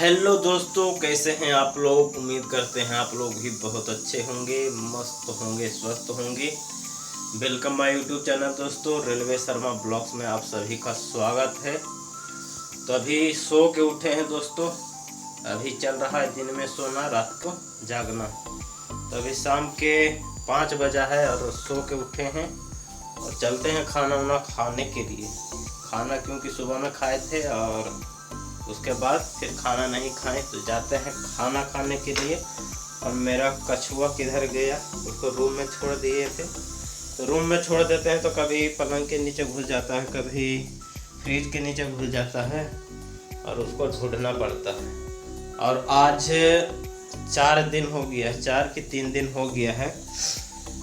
Hello दोस्तों, कैसे हैं आप लोग। उम्मीद करते हैं आप लोग भी बहुत अच्छे होंगे, मस्त होंगे, स्वस्थ होंगे। वेलकम माय यूट्यूब चैनल दोस्तों, रेलवे शर्मा ब्लॉग्स में आप सभी का स्वागत है। तो अभी सो के उठे हैं दोस्तों। अभी चल रहा है दिन में सोना, रात को जागना। तो अभी शाम के 5 बजा है और सो के उठे हैं और चलते हैं खाना वाना खाने के लिए। खाना क्योंकि सुबह में खाए थे और उसके बाद फिर खाना नहीं खाएं तो जाते हैं खाना खाने के लिए। और मेरा कछुआ किधर गया, उसको रूम में छोड़ दिए थे। तो रूम में छोड़ देते हैं तो कभी पलंग के नीचे घुस जाता है, कभी फ्रिज के नीचे घुस जाता है और उसको ढूंढना पड़ता है। और आज 4 दिन हो गया, 4 कि 3 दिन हो गया है,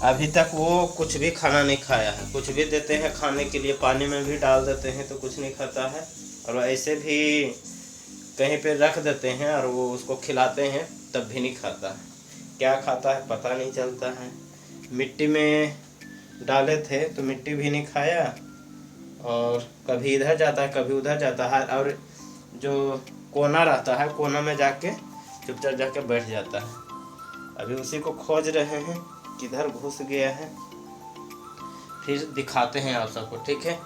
अभी तक वो कुछ भी खाना नहीं खाया है। कुछ भी देते हैं खाने के लिए, पानी में भी डाल देते हैं तो कुछ नहीं खाता है। और ऐसे भी कहीं पे रख देते हैं और वो उसको खिलाते हैं तब भी नहीं खाता है। क्या खाता है पता नहीं चलता है। मिट्टी में डाले थे तो मिट्टी भी नहीं खाया और कभी इधर जाता है कभी उधर जाता है। और जो कोना रहता है, कोना में जाके चुपचाप जाके बैठ जाता है। अभी उसी को खोज रहे हैं, किधर घुस गया है। फिर दिखाते हैं आप सबको, ठीक है।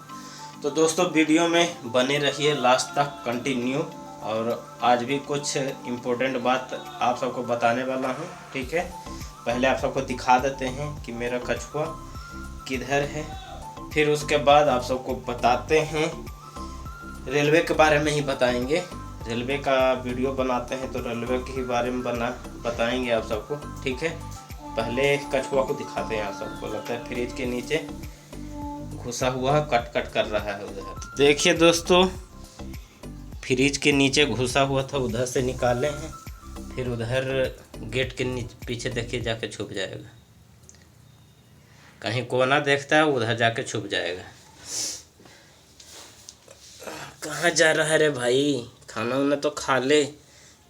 तो दोस्तों वीडियो में बने रहिए लास्ट तक, कंटिन्यू। और आज भी कुछ इम्पोर्टेंट बात आप सबको बताने वाला हूँ, ठीक है। पहले आप सबको दिखा देते हैं कि मेरा कछुआ किधर है, फिर उसके बाद आप सबको बताते हैं। रेलवे के बारे में ही बताएंगे, रेलवे का वीडियो बनाते हैं तो रेलवे के ही बारे में बताएंगे आप सबको, ठीक है। पहले कछुआ को दिखाते हैं। आप सबको लगता है फ्रिज के नीचे घुसा हुआ कट कट कर रहा है उधर। देखिए दोस्तों, फ्रिज के नीचे घुसा हुआ था, उधर से निकाले हैं। फिर उधर गेट के पीछे देखिए जाके छुप जाएगा। कहीं कोना देखता है उधर जाके छुप जाएगा। कहाँ जा रहा है रे भाई। खाना उन्हें तो खा ले,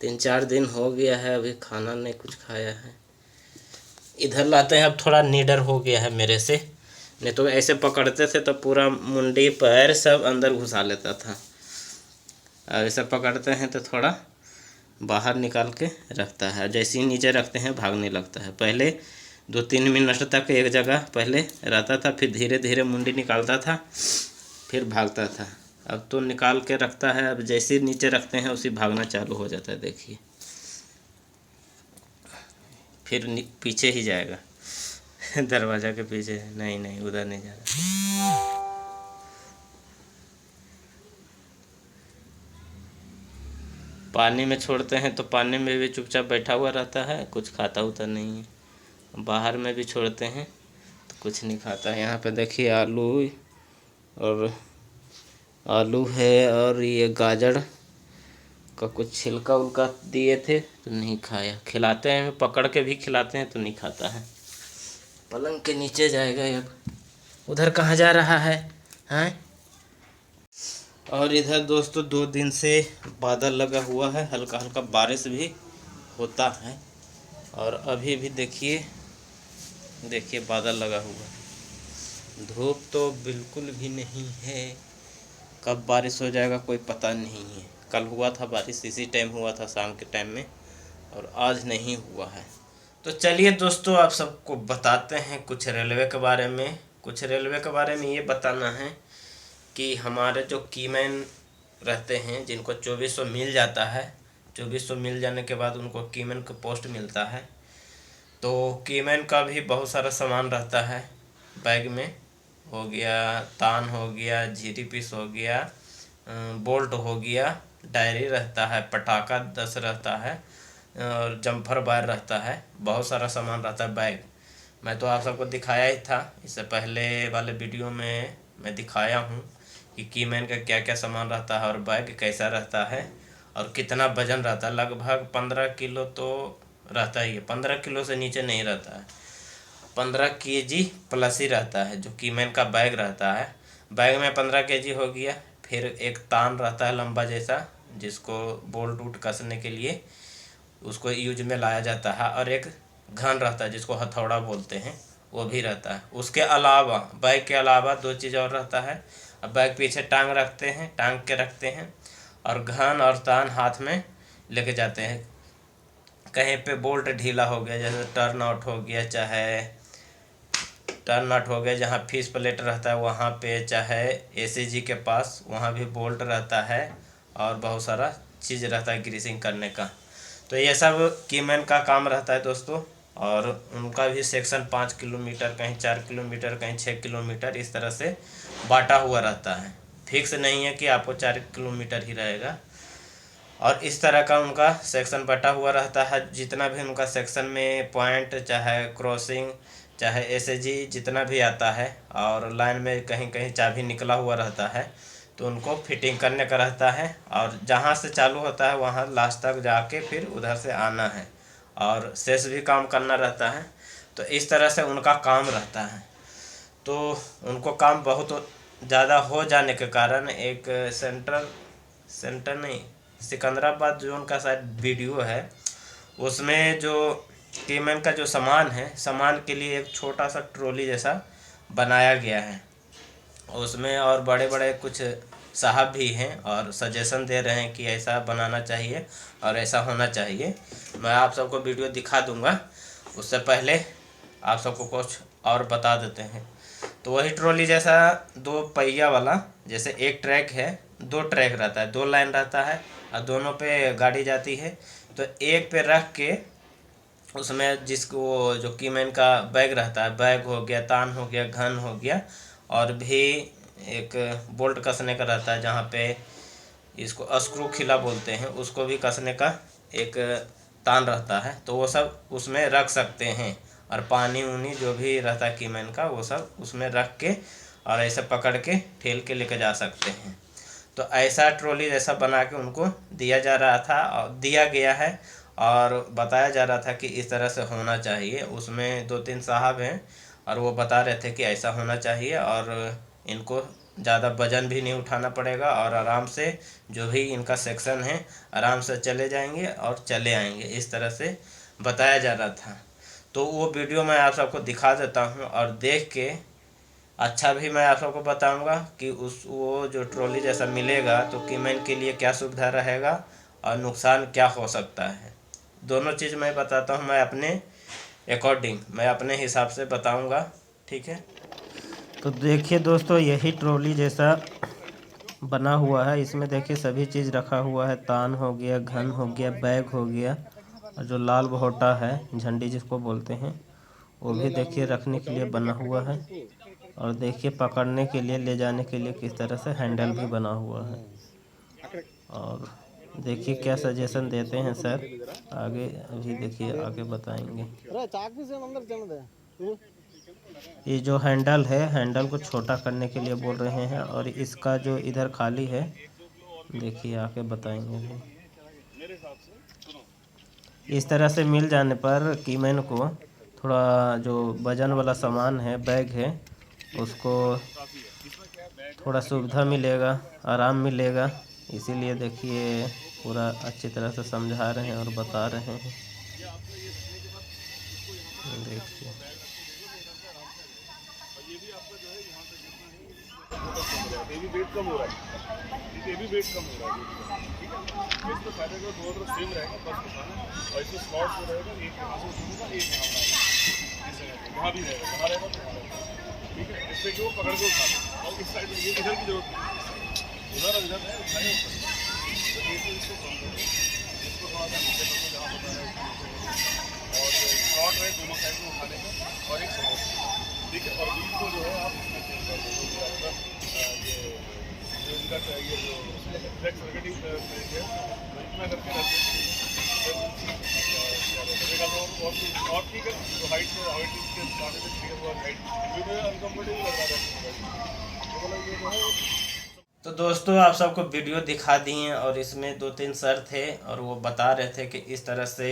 3-4 दिन हो गया है अभी खाना नहीं कुछ खाया है। इधर लाते हैं, अब थोड़ा निडर हो गया है मेरे से, नहीं तो ऐसे पकड़ते थे तो पूरा मुंडी पैर सब अंदर घुसा लेता था। और ऐसे पकड़ते हैं तो थोड़ा बाहर निकाल के रखता है, जैसे ही नीचे रखते हैं भागने लगता है। पहले 2-3 मिनट तक एक जगह पहले रहता था, फिर धीरे धीरे मुंडी निकालता था, फिर भागता था। अब तो निकाल के रखता है, अब जैसे ही नीचे रखते हैं उसी भागना चालू हो जाता है। देखिए फिर पीछे ही जाएगा दरवाज़ा के पीछे। नहीं नहीं, उधर नहीं जाना। पानी में छोड़ते हैं तो पानी में भी चुपचाप बैठा हुआ रहता है, कुछ खाता उता नहीं है। बाहर में भी छोड़ते हैं तो कुछ नहीं खाता है। यहाँ पे देखिए आलू है और ये गाजर का कुछ छिलका उलका दिए थे तो नहीं खाया। खिलाते हैं, पकड़ के भी खिलाते हैं तो नहीं खाता है। पलंग के नीचे जाएगा। अब उधर कहाँ जा रहा है हैं। और इधर दोस्तों 2 दिन से बादल लगा हुआ है, हल्का हल्का बारिश भी होता है। और अभी भी देखिए देखिए बादल लगा हुआ है, धूप तो बिल्कुल भी नहीं है। कब बारिश हो जाएगा कोई पता नहीं है। कल हुआ था बारिश, इसी टाइम हुआ था शाम के टाइम में, और आज नहीं हुआ है। तो चलिए दोस्तों, आप सबको बताते हैं कुछ रेलवे के बारे में। कुछ रेलवे के बारे में ये बताना है कि हमारे जो कीमैन रहते हैं, जिनको 2400 मिल जाता है, 2400 मिल जाने के बाद उनको कीमैन का पोस्ट मिलता है। तो कीमैन का भी बहुत सारा सामान रहता है बैग में। हो गया तान, हो गया झीरी पीस, हो गया बोल्ट, हो गया डायरी रहता है, पटाखा 10 रहता है और जम्फर बार रहता है। बहुत सारा सामान रहता है बैग। मैं तो आप सबको दिखाया ही था, इससे पहले वाले वीडियो में मैं दिखाया हूँ कि कीमैन का क्या क्या सामान रहता है और बैग कैसा रहता है और कितना वजन रहता है। लगभग 15 किलो तो रहता ही है, 15 किलो से नीचे नहीं रहता है, 15 केजी प्लस ही रहता है जो कीमैन का बैग रहता है। बैग में 15 केजी हो गया। फिर एक तान रहता है लंबा जैसा, जिसको बोल्ट वोल्ट कसने के लिए उसको यूज में लाया जाता है। और एक घन रहता है जिसको हथौड़ा बोलते हैं, वो भी रहता है। उसके अलावा बैग के अलावा 2 चीज़ और रहता है। अब बैग पीछे टांग रखते हैं, टांग के रखते हैं, और घन और तान हाथ में लेके जाते हैं। कहीं पे बोल्ट ढीला हो गया, जैसे टर्न आउट हो गया, चाहे टर्न नट हो गया, जहाँ फीस प्लेट रहता है वहाँ पे, चाहे एसीजी के पास वहाँ भी बोल्ट रहता है, और बहुत सारा चीज़ रहता है ग्रीसिंग करने का। तो ये सब कीमैन का काम रहता है दोस्तों। और उनका भी सेक्शन 5 किलोमीटर, कहीं 4 किलोमीटर, कहीं 6 किलोमीटर, इस तरह से बांटा हुआ रहता है। फिक्स नहीं है कि आपको 4 किलोमीटर ही रहेगा। और इस तरह का उनका सेक्शन बटा हुआ रहता है। जितना भी उनका सेक्शन में पॉइंट, चाहे क्रॉसिंग, चाहे एसएजी, जितना भी आता है, और लाइन में कहीं कहीं चाबी निकला हुआ रहता है, तो उनको फिटिंग करने का रहता है। और जहाँ से चालू होता है वहाँ लास्ट तक जाके फिर उधर से आना है, और शेष भी काम करना रहता है। तो इस तरह से उनका काम रहता है। तो उनको काम बहुत ज़्यादा हो जाने के कारण एक सेंटर नहीं, सिकंदराबाद जोन का शायद वीडियो है, उसमें जो कीमैन का जो सामान है, सामान के लिए एक छोटा सा ट्रॉली जैसा बनाया गया है उसमें। और बड़े बड़े कुछ साहब भी हैं और सजेशन दे रहे हैं कि ऐसा बनाना चाहिए और ऐसा होना चाहिए। मैं आप सबको वीडियो दिखा दूंगा, उससे पहले आप सबको कुछ और बता देते हैं। तो वही ट्रॉली जैसा 2 पहिया वाला, जैसे एक ट्रैक है, 2 ट्रैक रहता है, 2 लाइन रहता है, और दोनों पे गाड़ी जाती है। तो एक पे रख के उसमें जिसको जो कीमैन का बैग रहता है, बैग हो गया, तान हो गया, घन हो गया, और भी एक बोल्ट कसने का रहता है, जहाँ पे इसको स्क्रू खिला बोलते हैं, उसको भी कसने का एक तान रहता है। तो वो सब उसमें रख सकते हैं, और पानी उनी जो भी रहता है कीमैन का, वो सब उसमें रख के और ऐसे पकड़ के ठेल के लेके जा सकते हैं। तो ऐसा ट्रॉली जैसा बना के उनको दिया जा रहा था, और दिया गया है, और बताया जा रहा था कि इस तरह से होना चाहिए। उसमें 2-3 साहब हैं, और वो बता रहे थे कि ऐसा होना चाहिए, और इनको ज़्यादा वजन भी नहीं उठाना पड़ेगा, और आराम से जो भी इनका सेक्शन है आराम से चले जाएंगे और चले आएंगे, इस तरह से बताया जा रहा था। तो वो वीडियो मैं आप सबको दिखा देता हूँ, और देख के अच्छा भी मैं आप सबको बताऊंगा कि उस वो जो ट्रॉली जैसा मिलेगा तो कीमैन के लिए क्या सुविधा रहेगा और नुकसान क्या हो सकता है। दोनों चीज़ मैं बताता हूँ, मैं अपने अकॉर्डिंग, मैं अपने हिसाब से बताऊंगा, ठीक है। तो देखिए दोस्तों, यही ट्रॉली जैसा बना हुआ है। इसमें देखिए सभी चीज़ रखा हुआ है, तान हो गया, घन हो गया, बैग हो गया, और जो लाल भोटा है, झंडी जिसको बोलते हैं, वो भी देखिए रखने के लिए बना हुआ है। और देखिए पकड़ने के लिए, ले जाने के लिए किस तरह से हैंडल भी बना हुआ है। और देखिए क्या सजेशन देते हैं सर, आगे अभी देखिए आगे बताएंगे। ये जो हैंडल है, हैंडल को छोटा करने के लिए बोल रहे हैं, और इसका जो इधर खाली है, देखिए आके बताएंगे भी। इस तरह से मिल जाने पर कीमैन को थोड़ा जो वजन वाला सामान है, बैग है, उसको थोड़ा सुविधा मिलेगा, आराम मिलेगा। इसीलिए देखिए पूरा अच्छी तरह से समझा रहे हैं और बता रहे हैं। देखिए ये भी वेट कम हो रहा है, ये भी वेट कम हो रहा है, ठीक है। इसमें फायदा का दोनों सेम रहेगा, बस उठाना, और इसमें स्लॉट जो रहेगा, एक यहाँ से उठूंगा, एक यहाँ भी रहेगा, यहाँ रहेगा तो यहाँ रहेगा, ठीक है। इससे कि वो पकड़ के उठा दे, और इस साइड में ये इधर की जरूरत नहीं, उधर और इधर है उठाए तो ये इसको कम करो, इसको थोड़ा सा नीचे करो जहाँ बता रहा है, और स्लॉट रहे दोनों साइड में उठाने का, और एक सपोर्ट, ठीक है। और बीच को जो है आप चेंज कर दो, आपका ये जो इनका ये जो फ्लेक्स सर्किटिंग है, तो इतना करके रखते और ठीक है। तो हाइट के बारे में क्लियर हुआ, हाइट मुझे अनकम्फर्टेबल लग रहा था, तो ये जो है। तो दोस्तों आप सबको वीडियो दिखा दिए, और इसमें 2-3 सर थे, और वो बता रहे थे कि इस तरह से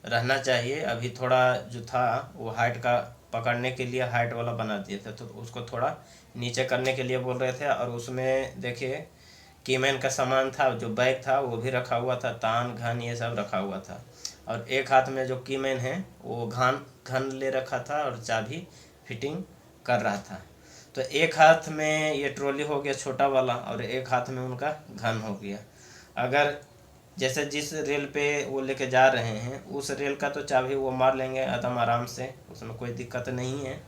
रहना चाहिए। अभी थोड़ा जो था वो हाइट का पकड़ने के लिए हाइट वाला बना दिए थे, तो उसको थोड़ा नीचे करने के लिए बोल रहे थे। और उसमें देखिए कीमैन का सामान था, जो बैग था वो भी रखा हुआ था, तान घन ये सब रखा हुआ था। और एक हाथ में जो कीमैन है वो घन ले रखा था, और चाबी फिटिंग कर रहा था। तो एक हाथ में ये ट्रॉली हो गया छोटा वाला, और एक हाथ में उनका घन हो गया। अगर जैसे जिस रेल पे वो लेके जा रहे हैं उस रेल का तो चाबी वो मार लेंगे एकदम आराम से, उसमें कोई दिक्कत नहीं है।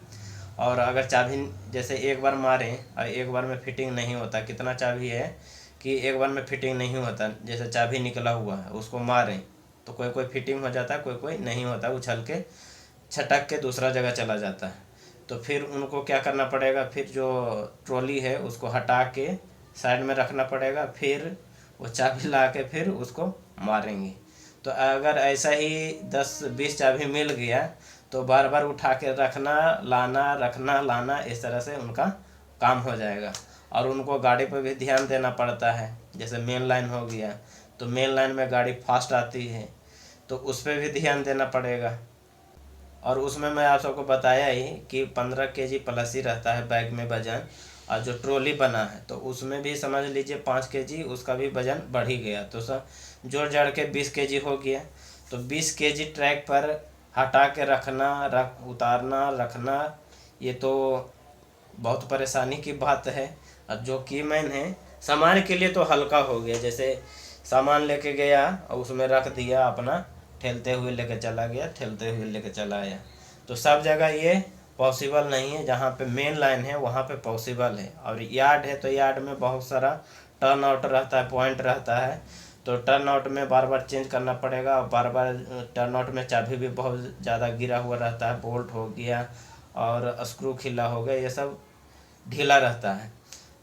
और अगर चाबी जैसे एक बार मारें और एक बार में फिटिंग नहीं होता, कितना चाबी है कि एक बार में फिटिंग नहीं होता, जैसे चाबी निकला हुआ है उसको मारें तो कोई कोई फिटिंग हो जाता है, कोई कोई नहीं होता, उछल के छटक के दूसरा जगह चला जाता है। तो फिर उनको क्या करना पड़ेगा, फिर जो ट्रॉली है उसको हटा के साइड में रखना पड़ेगा, फिर वो चाबी ला के फिर उसको मारेंगे। तो अगर ऐसा ही 10-20 चाबी मिल गया तो बार बार उठा के रखना लाना इस तरह से उनका काम हो जाएगा। और उनको गाड़ी पर भी ध्यान देना पड़ता है, जैसे मेन लाइन हो गया तो मेन लाइन में गाड़ी फास्ट आती है तो उस पर भी ध्यान देना पड़ेगा। और उसमें मैं आप सबको बताया ही कि 15 केजी प्लस ही रहता है बैग में वजन, और जो ट्रॉली बना है तो उसमें भी समझ लीजिए 5 केजी उसका भी वजन बढ़ ही गया, तो सब जोड़ जड़ के 20 केजी हो गया। तो 20 केजी ट्रैक पर हटा के उतारना रखना, ये तो बहुत परेशानी की बात है। और जो की मैन है सामान के लिए तो हल्का हो गया, जैसे सामान लेके गया और उसमें रख दिया, अपना ठेलते हुए लेके चला गया, ठेलते हुए लेके चला आया। तो सब जगह ये पॉसिबल नहीं है, जहाँ पे मेन लाइन है वहाँ पे पॉसिबल है। और यार्ड है तो यार्ड में बहुत सारा टर्न आउट रहता है, पॉइंट रहता है, तो टर्न आउट में बार बार चेंज करना पड़ेगा। और बार बार टर्न आउट में चाबी भी बहुत ज़्यादा गिरा हुआ रहता है, बोल्ट हो गया और स्क्रू खिला हो गया, ये सब ढीला रहता है।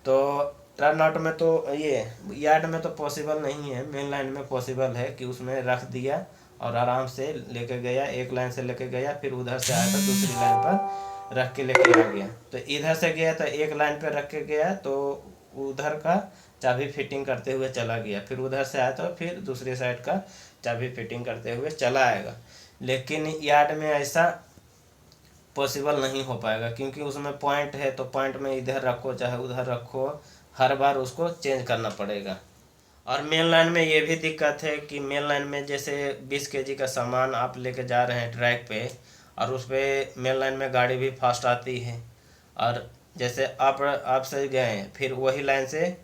तो टर्न आउट में तो ये यार्ड में तो पॉसिबल नहीं है, मेन लाइन में पॉसिबल है कि उसमें रख दिया और आराम से लेके गया, एक लाइन से लेके गया, फिर उधर से आया तो दूसरी लाइन पर रख के लेके आ गया। तो इधर से गया तो एक लाइन पर रख के गया तो उधर का चाबी फिटिंग करते हुए चला गया, फिर उधर से आया तो फिर दूसरी साइड का चाबी फिटिंग करते हुए चला आएगा। लेकिन यार्ड में ऐसा पॉसिबल नहीं हो पाएगा, क्योंकि उसमें पॉइंट है तो पॉइंट में इधर रखो चाहे उधर रखो, हर बार उसको चेंज करना पड़ेगा। और मेन लाइन में ये भी दिक्कत है कि मेन लाइन में जैसे 20 केजी का सामान आप लेके जा रहे हैं ट्रैक पे, और उस पर मेन लाइन में गाड़ी भी फास्ट आती है, और जैसे आप से गए फिर वही लाइन से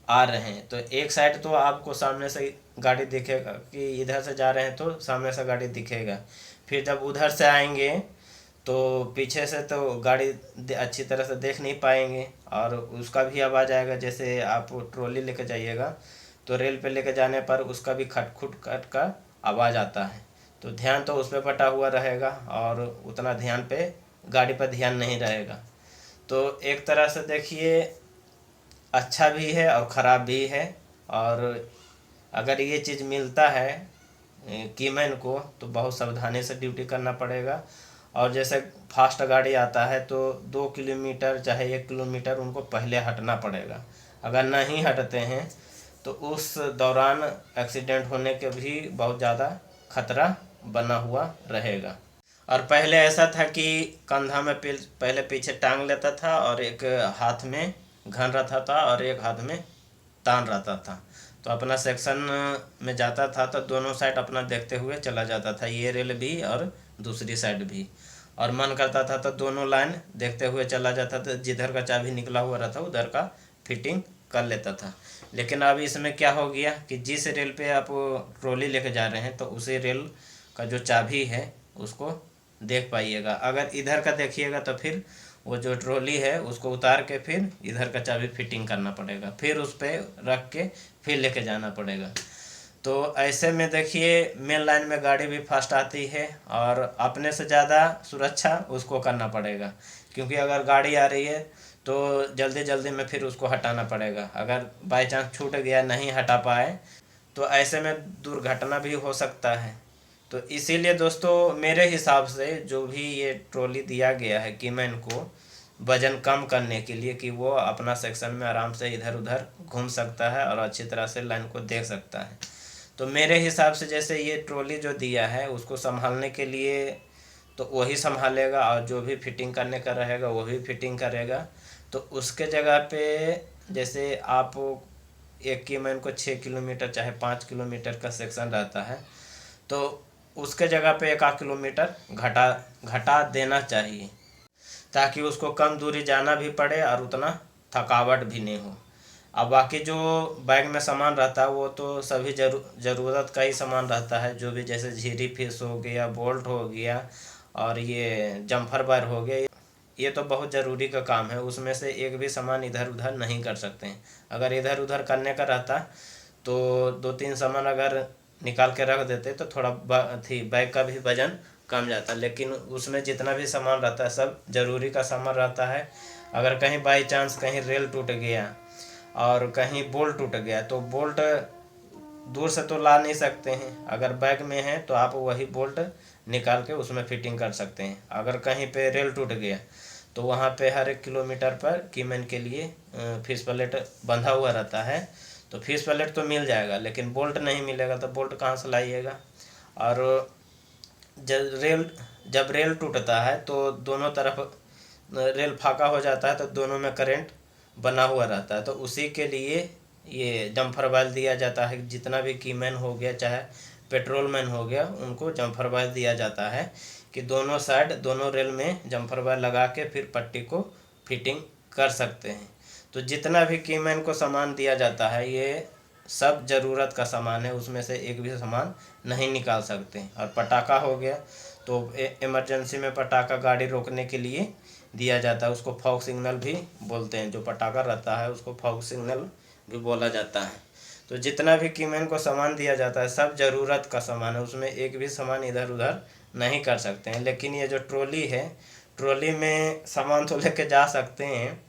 आ रहे हैं तो एक साइड तो आपको सामने से गाड़ी दिखेगा कि इधर से जा रहे हैं तो सामने से गाड़ी दिखेगा, फिर जब उधर से आएंगे तो पीछे से तो गाड़ी अच्छी तरह से देख नहीं पाएंगे और उसका भी आवाज़ आएगा। जैसे आप ट्रॉली लेके जाइएगा तो रेल पे लेके जाने पर उसका भी खटखुट खट का आवाज़ आता है, तो ध्यान तो उस पर बटा हुआ रहेगा और उतना ध्यान पे गाड़ी पर ध्यान नहीं रहेगा। तो एक तरह से देखिए अच्छा भी है और ख़राब भी है। और अगर ये चीज़ मिलता है कीमैन को तो बहुत सावधानी से ड्यूटी करना पड़ेगा। और जैसे फास्ट गाड़ी आता है तो 2 किलोमीटर चाहे 1 किलोमीटर उनको पहले हटना पड़ेगा, अगर नहीं हटते हैं तो उस दौरान एक्सीडेंट होने के भी बहुत ज़्यादा खतरा बना हुआ रहेगा। और पहले ऐसा था कि कंधा में पहले पीछे टांग लेता था और एक हाथ में घन रहता था और एक हाथ में तान रहता था, तो अपना सेक्शन में जाता था तो दोनों साइड अपना देखते हुए चला जाता था, ये रेल भी और दूसरी साइड भी। और मन करता था तो दोनों लाइन देखते हुए चला जाता था, जिधर का चाबी निकला हुआ रहता उधर का फिटिंग कर लेता था। लेकिन अब इसमें क्या हो गया कि जिस रेल पे आप ट्रॉली लेके जा रहे हैं तो उसी रेल का जो चाबी है उसको देख पाइएगा। अगर इधर का देखिएगा तो फिर वो जो ट्रॉली है उसको उतार के फिर इधर का चाबी फिटिंग करना पड़ेगा, फिर उस पर रख के फिर लेके जाना पड़ेगा। तो ऐसे में देखिए मेन लाइन में गाड़ी भी फास्ट आती है और अपने से ज़्यादा सुरक्षा उसको करना पड़ेगा, क्योंकि अगर गाड़ी आ रही है तो जल्दी जल्दी में फिर उसको हटाना पड़ेगा। अगर बाई चांस छूट गया नहीं हटा पाए तो ऐसे में दुर्घटना भी हो सकता है। तो इसीलिए दोस्तों मेरे हिसाब से जो भी ये ट्रॉली दिया गया है कीमैन को वज़न कम करने के लिए कि वो अपना सेक्शन में आराम से इधर उधर घूम सकता है और अच्छी तरह से लाइन को देख सकता है, तो मेरे हिसाब से जैसे ये ट्रॉली जो दिया है उसको संभालने के लिए तो वही संभालेगा और जो भी फिटिंग करने का रहेगा वो भी फिटिंग करेगा। तो उसके जगह पे जैसे आप एक कीमैन को 6 किलोमीटर चाहे 5 किलोमीटर का सेक्शन रहता है तो उसके जगह पे 1 किलोमीटर घटा देना चाहिए, ताकि उसको कम दूरी जाना भी पड़े और उतना थकावट भी नहीं हो। अब बाकी जो बैग में सामान रहता है वो तो सभी ज़रूरत का ही सामान रहता है, जो भी जैसे झीरी फिश हो गया, बोल्ट हो गया और ये जम्फर बार हो गया, ये तो बहुत ज़रूरी का काम है। उसमें से एक भी सामान इधर उधर नहीं कर सकते हैं। अगर इधर उधर करने का रहता तो 2-3 सामान अगर निकाल के रख देते तो थोड़ा बैग का भी वजन कम जाता, लेकिन उसमें जितना भी सामान रहता है सब ज़रूरी का सामान रहता है। अगर कहीं बाई चांस कहीं रेल टूट गया और कहीं बोल्ट टूट गया तो बोल्ट दूर से तो ला नहीं सकते हैं, अगर बैग में है तो आप वही बोल्ट निकाल के उसमें फिटिंग कर सकते हैं। अगर कहीं पे रेल टूट गया तो वहाँ पे हर 1 किलोमीटर पर कीमैन के लिए फिश प्लेट बंधा हुआ रहता है, तो फिश प्लेट तो मिल जाएगा, लेकिन बोल्ट नहीं मिलेगा तो बोल्ट कहाँ से लाइएगा। और जब रेल टूटता है तो दोनों तरफ रेल फाका हो जाता है, तो दोनों में करंट बना हुआ रहता है, तो उसी के लिए ये जम्फर वायर दिया जाता है। जितना भी कीमैन हो गया चाहे पेट्रोल मैन हो गया, उनको जम्फर वायर दिया जाता है कि दोनों साइड दोनों रेल में जम्फर वायर लगा के फिर पट्टी को फिटिंग कर सकते हैं। तो जितना भी कीमैन को सामान दिया जाता है ये सब ज़रूरत का सामान है, उसमें से एक भी सामान नहीं निकाल सकते। और पटाखा हो गया तो इमरजेंसी में पटाखा गाड़ी रोकने के लिए दिया जाता है, उसको फॉग सिग्नल भी बोलते हैं। जो पटाखा रहता है उसको फॉग सिग्नल भी बोला जाता है। तो जितना भी कीमैन को सामान दिया जाता है सब ज़रूरत का सामान है, उसमें एक भी सामान इधर उधर नहीं कर सकते हैं। लेकिन ये जो ट्रॉली है, ट्रॉली में सामान तो लेके जा सकते हैं,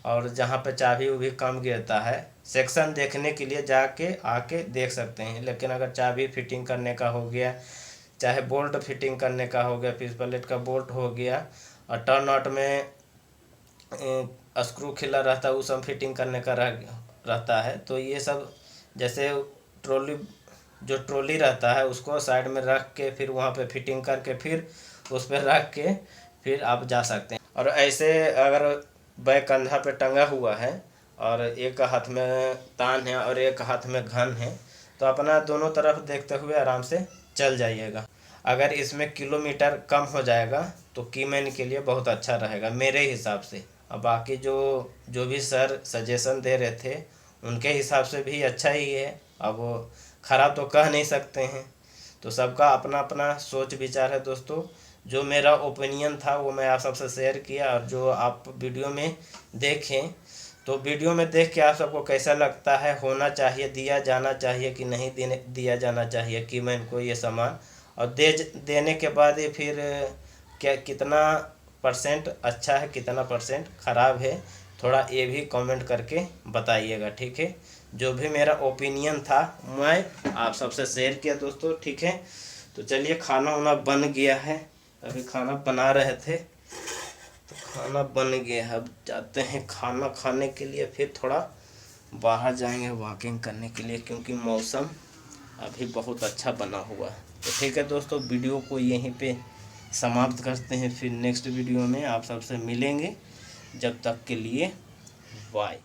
और जहाँ पे चाबी उभी कम गिरता है सेक्शन देखने के लिए जाके आके देख सकते हैं। लेकिन अगर चाबी फिटिंग करने का हो गया, चाहे बोल्ट फिटिंग करने का हो गया, फिश प्लेट का बोल्ट हो गया, और टर्न आउट में स्क्रू खिला रहता है वो सब फिटिंग करने का रहता है, तो ये सब जैसे ट्रॉली रहता है उसको साइड में रख के फिर वहाँ पे फिटिंग करके फिर उस पर रख के फिर आप जा सकते हैं। और ऐसे अगर बैग कंधा पे टंगा हुआ है और एक हाथ में तान है और एक हाथ में घन है, तो अपना दोनों तरफ देखते हुए आराम से चल जाइएगा। अगर इसमें किलोमीटर कम हो जाएगा तो कीमैन के लिए बहुत अच्छा रहेगा मेरे हिसाब से। अब बाकी जो भी सर सजेशन दे रहे थे उनके हिसाब से भी अच्छा ही है, अब ख़राब तो कह नहीं सकते हैं। तो सबका अपना अपना सोच विचार है दोस्तों। जो मेरा ओपिनियन था वो मैं आप सबसे शेयर किया, और जो आप वीडियो में देखें तो वीडियो में देख के आप सबको कैसा लगता है, होना चाहिए, दिया जाना चाहिए कि नहीं दिया जाना चाहिए कीमैन को ये सामान, और देने के बाद ये फिर क्या कितना % अच्छा है कितना % ख़राब है, थोड़ा ये भी कमेंट करके बताइएगा, ठीक है। जो भी मेरा ओपिनियन था मैं आप सबसे शेयर किया दोस्तों, ठीक है। तो चलिए खाना वाना बन गया है, अभी खाना बना रहे थे तो खाना बन गया है। अब जाते हैं खाना खाने के लिए, फिर थोड़ा बाहर जाएंगे वॉकिंग करने के लिए, क्योंकि मौसम अभी बहुत अच्छा बना हुआ है। तो ठीक है दोस्तों, वीडियो को यहीं पे समाप्त करते हैं, फिर नेक्स्ट वीडियो में आप सबसे मिलेंगे। जब तक के लिए बाय।